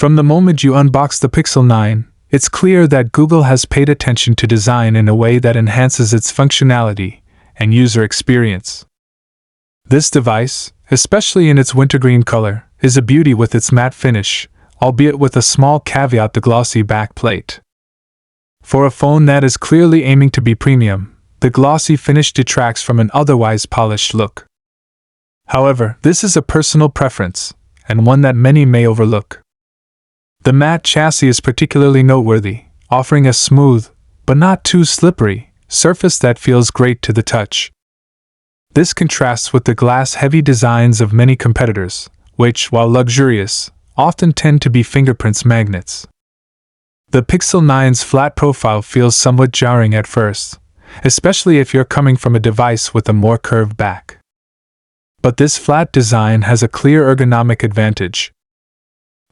From the moment you unbox the Pixel 9, it's clear that Google has paid attention to design in a way that enhances its functionality and user experience. This device, especially in its wintergreen color, is a beauty with its matte finish, albeit with a small caveat: the glossy back plate. For a phone that is clearly aiming to be premium, the glossy finish detracts from an otherwise polished look. However, this is a personal preference, and one that many may overlook. The matte chassis is particularly noteworthy, offering a smooth, but not too slippery, surface that feels great to the touch. This contrasts with the glass-heavy designs of many competitors, which, while luxurious, often tend to be fingerprints magnets. The Pixel 9's flat profile feels somewhat jarring at first, especially if you're coming from a device with a more curved back. But this flat design has a clear ergonomic advantage.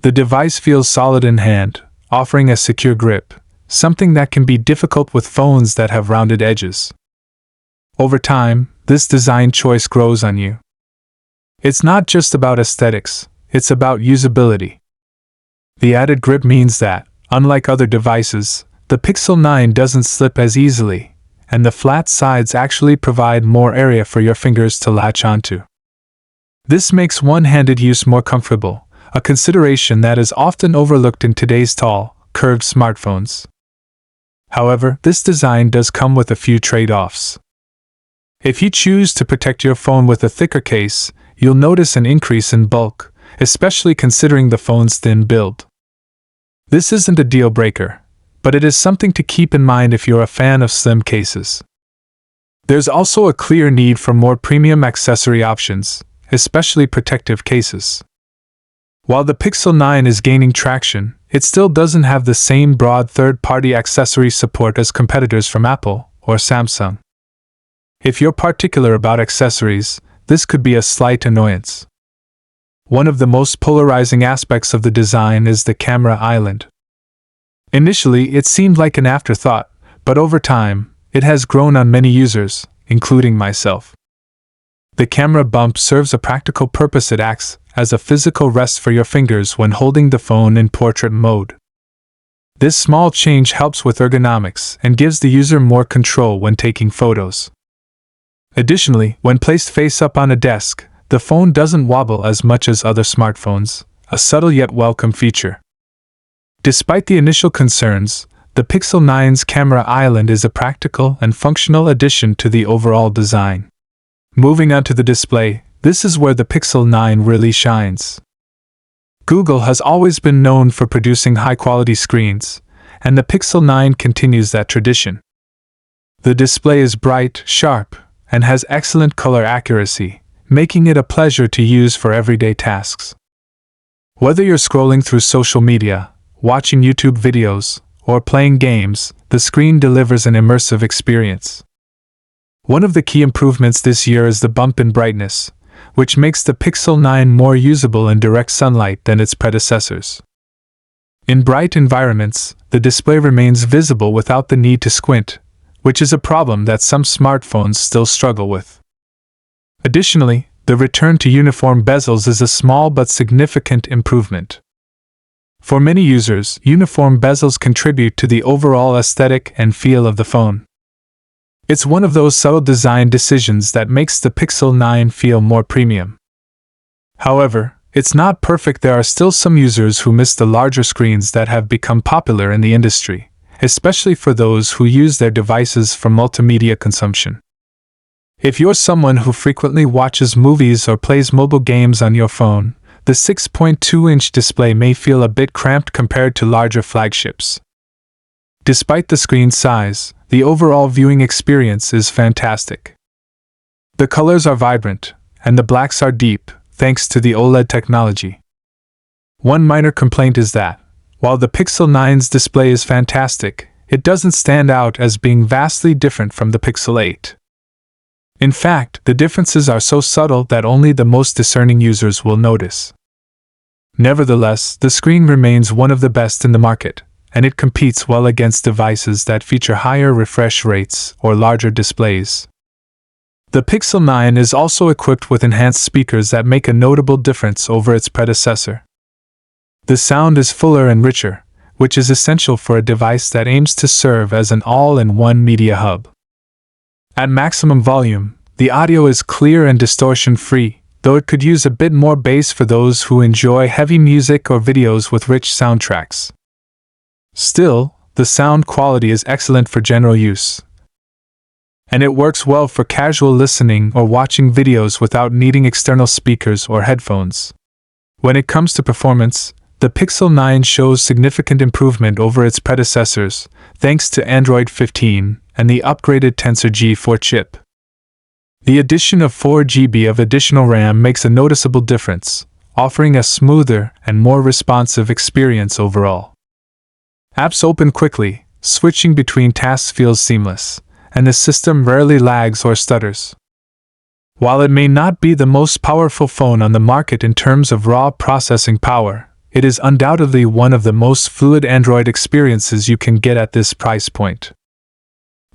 The device feels solid in hand, offering a secure grip, something that can be difficult with phones that have rounded edges. Over time, this design choice grows on you. It's not just about aesthetics, it's about usability. The added grip means that, unlike other devices, the Pixel 9 doesn't slip as easily, and the flat sides actually provide more area for your fingers to latch onto. This makes one-handed use more comfortable, a consideration that is often overlooked in today's tall, curved smartphones. However, this design does come with a few trade-offs. If you choose to protect your phone with a thicker case, you'll notice an increase in bulk, especially considering the phone's thin build. This isn't a deal-breaker, but it is something to keep in mind if you're a fan of slim cases. There's also a clear need for more premium accessory options, especially protective cases. While the Pixel 9 is gaining traction, it still doesn't have the same broad third-party accessory support as competitors from Apple or Samsung. If you're particular about accessories, this could be a slight annoyance. One of the most polarizing aspects of the design is the camera island. Initially, it seemed like an afterthought, but over time, it has grown on many users, including myself. The camera bump serves a practical purpose. It acts as a physical rest for your fingers when holding the phone in portrait mode. This small change helps with ergonomics and gives the user more control when taking photos. Additionally, when placed face up on a desk, the phone doesn't wobble as much as other smartphones, a subtle yet welcome feature. Despite the initial concerns, the Pixel 9's camera island is a practical and functional addition to the overall design. Moving on to the display, this is where the Pixel 9 really shines. Google has always been known for producing high-quality screens, and the Pixel 9 continues that tradition. The display is bright, sharp, and has excellent color accuracy, making it a pleasure to use for everyday tasks. Whether you're scrolling through social media, watching YouTube videos, or playing games, the screen delivers an immersive experience. One of the key improvements this year is the bump in brightness, which makes the Pixel 9 more usable in direct sunlight than its predecessors. In bright environments, the display remains visible without the need to squint, which is a problem that some smartphones still struggle with. Additionally, the return to uniform bezels is a small but significant improvement. For many users, uniform bezels contribute to the overall aesthetic and feel of the phone. It's one of those subtle design decisions that makes the Pixel 9 feel more premium. However, it's not perfect. There are still some users who miss the larger screens that have become popular in the industry, especially for those who use their devices for multimedia consumption. If you're someone who frequently watches movies or plays mobile games on your phone, the 6.2-inch display may feel a bit cramped compared to larger flagships. Despite the screen size, the overall viewing experience is fantastic. The colors are vibrant, and the blacks are deep, thanks to the OLED technology. One minor complaint is that, while the Pixel 9's display is fantastic, it doesn't stand out as being vastly different from the Pixel 8. In fact, the differences are so subtle that only the most discerning users will notice. Nevertheless, the screen remains one of the best in the market, and it competes well against devices that feature higher refresh rates or larger displays. The Pixel 9 is also equipped with enhanced speakers that make a notable difference over its predecessor. The sound is fuller and richer, which is essential for a device that aims to serve as an all-in-one media hub. At maximum volume, the audio is clear and distortion-free, though it could use a bit more bass for those who enjoy heavy music or videos with rich soundtracks. Still, the sound quality is excellent for general use, and it works well for casual listening or watching videos without needing external speakers or headphones. When it comes to performance, the Pixel 9 shows significant improvement over its predecessors, thanks to Android 15 and the upgraded Tensor G4 chip. The addition of 4 GB of additional RAM makes a noticeable difference, offering a smoother and more responsive experience overall. Apps open quickly, switching between tasks feels seamless, and the system rarely lags or stutters. While it may not be the most powerful phone on the market in terms of raw processing power, it is undoubtedly one of the most fluid Android experiences you can get at this price point.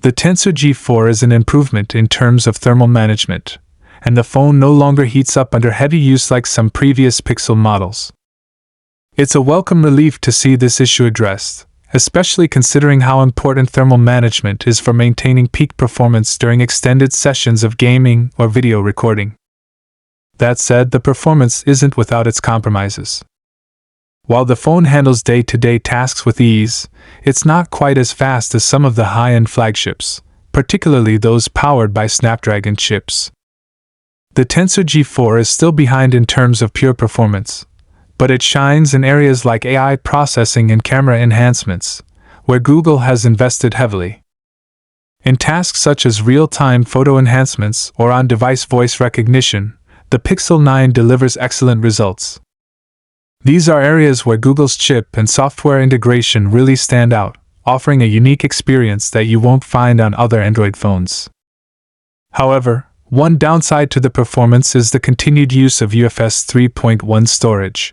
The Tensor G4 is an improvement in terms of thermal management, and the phone no longer heats up under heavy use like some previous Pixel models. It's a welcome relief to see this issue addressed, especially considering how important thermal management is for maintaining peak performance during extended sessions of gaming or video recording. That said, the performance isn't without its compromises. While the phone handles day-to-day tasks with ease, it's not quite as fast as some of the high-end flagships, particularly those powered by Snapdragon chips. The Tensor G4 is still behind in terms of pure performance, but it shines in areas like AI processing and camera enhancements, where Google has invested heavily. In tasks such as real-time photo enhancements or on-device voice recognition, the Pixel 9 delivers excellent results. These are areas where Google's chip and software integration really stand out, offering a unique experience that you won't find on other Android phones. However, one downside to the performance is the continued use of UFS 3.1 storage.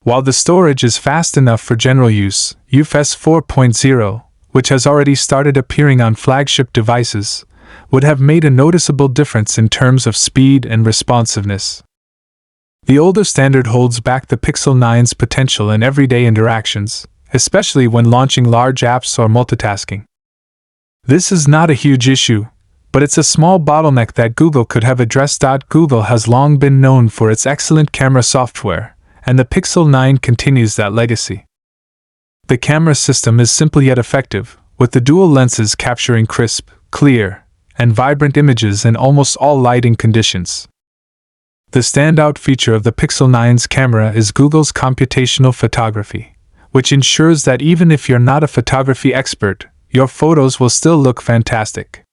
While the storage is fast enough for general use, UFS 4.0, which has already started appearing on flagship devices, would have made a noticeable difference in terms of speed and responsiveness. The older standard holds back the Pixel 9's potential in everyday interactions, especially when launching large apps or multitasking. This is not a huge issue, but it's a small bottleneck that Google could have addressed. Google has long been known for its excellent camera software, and the Pixel 9 continues that legacy. The camera system is simple yet effective, with the dual lenses capturing crisp, clear, and vibrant images in almost all lighting conditions. The standout feature of the Pixel 9's camera is Google's computational photography, which ensures that even if you're not a photography expert, your photos will still look fantastic.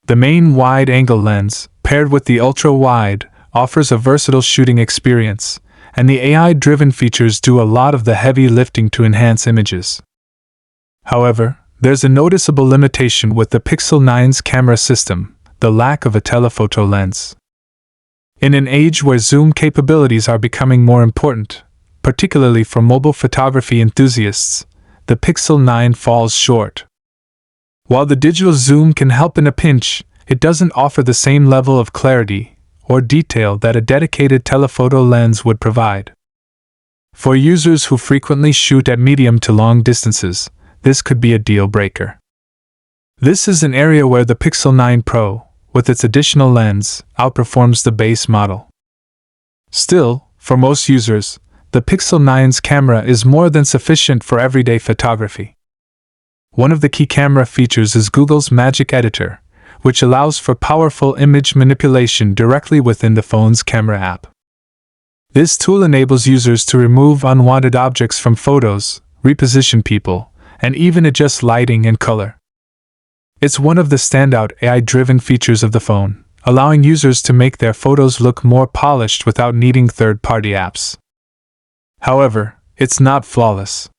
The main wide-angle lens, paired with the ultra-wide, offers a versatile shooting experience, and the AI-driven features do a lot of the heavy lifting to enhance images. However, there's a noticeable limitation with the Pixel 9's camera system: the lack of a telephoto lens. In an age where zoom capabilities are becoming more important, particularly for mobile photography enthusiasts, the Pixel 9 falls short. While the digital zoom can help in a pinch, it doesn't offer the same level of clarity or detail that a dedicated telephoto lens would provide. For users who frequently shoot at medium to long distances, this could be a deal breaker. This is an area where the Pixel 9 Pro, with its additional lens, outperforms the base model. Still, for most users, the Pixel 9's camera is more than sufficient for everyday photography. One of the key camera features is Google's Magic Editor, which allows for powerful image manipulation directly within the phone's camera app. This tool enables users to remove unwanted objects from photos, reposition people, and even adjust lighting and color. It's one of the standout AI-driven features of the phone, allowing users to make their photos look more polished without needing third-party apps. However, it's not flawless.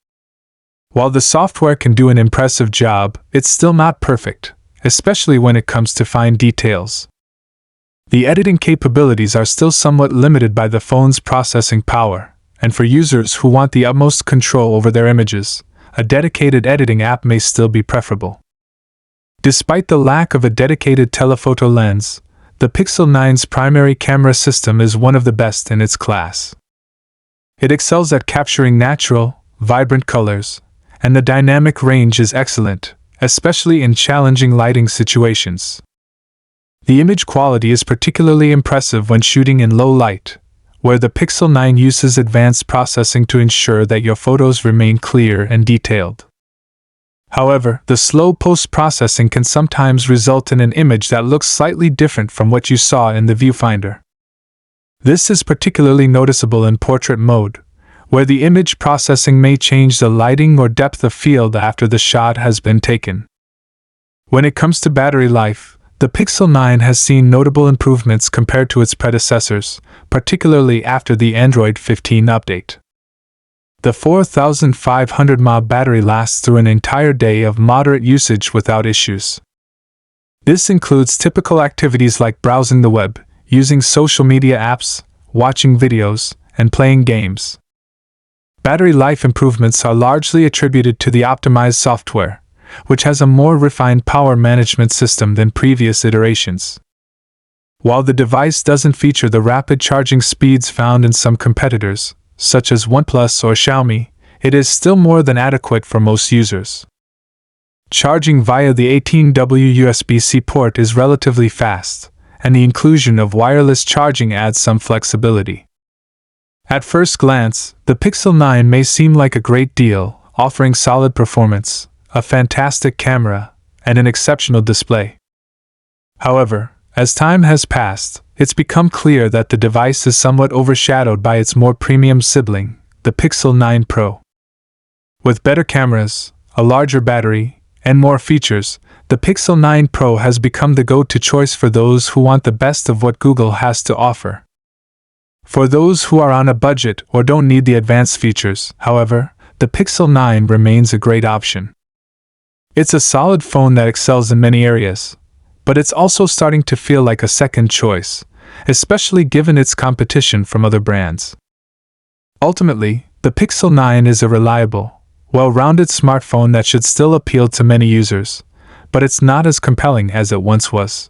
While the software can do an impressive job, it's still not perfect, especially when it comes to fine details. The editing capabilities are still somewhat limited by the phone's processing power, and for users who want the utmost control over their images, a dedicated editing app may still be preferable. Despite the lack of a dedicated telephoto lens, the Pixel 9's primary camera system is one of the best in its class. It excels at capturing natural, vibrant colors, and the dynamic range is excellent, especially in challenging lighting situations. The image quality is particularly impressive when shooting in low light, where the Pixel 9 uses advanced processing to ensure that your photos remain clear and detailed. However, the slow post-processing can sometimes result in an image that looks slightly different from what you saw in the viewfinder. This is particularly noticeable in portrait mode, where the image processing may change the lighting or depth of field after the shot has been taken. When it comes to battery life, the Pixel 9 has seen notable improvements compared to its predecessors, particularly after the Android 15 update. The 4500 mAh battery lasts through an entire day of moderate usage without issues. This includes typical activities like browsing the web, using social media apps, watching videos, and playing games. Battery life improvements are largely attributed to the optimized software, which has a more refined power management system than previous iterations. While the device doesn't feature the rapid charging speeds found in some competitors, such as OnePlus or Xiaomi, it is still more than adequate for most users. Charging via the 18W USB-C port is relatively fast, and the inclusion of wireless charging adds some flexibility. At first glance, the Pixel 9 may seem like a great deal, offering solid performance, a fantastic camera, and an exceptional display. However, as time has passed, it's become clear that the device is somewhat overshadowed by its more premium sibling, the Pixel 9 Pro. With better cameras, a larger battery, and more features, the Pixel 9 Pro has become the go-to choice for those who want the best of what Google has to offer. For those who are on a budget or don't need the advanced features, however, the Pixel 9 remains a great option. It's a solid phone that excels in many areas, but it's also starting to feel like a second choice, especially given its competition from other brands. Ultimately, the Pixel 9 is a reliable, well-rounded smartphone that should still appeal to many users, but it's not as compelling as it once was.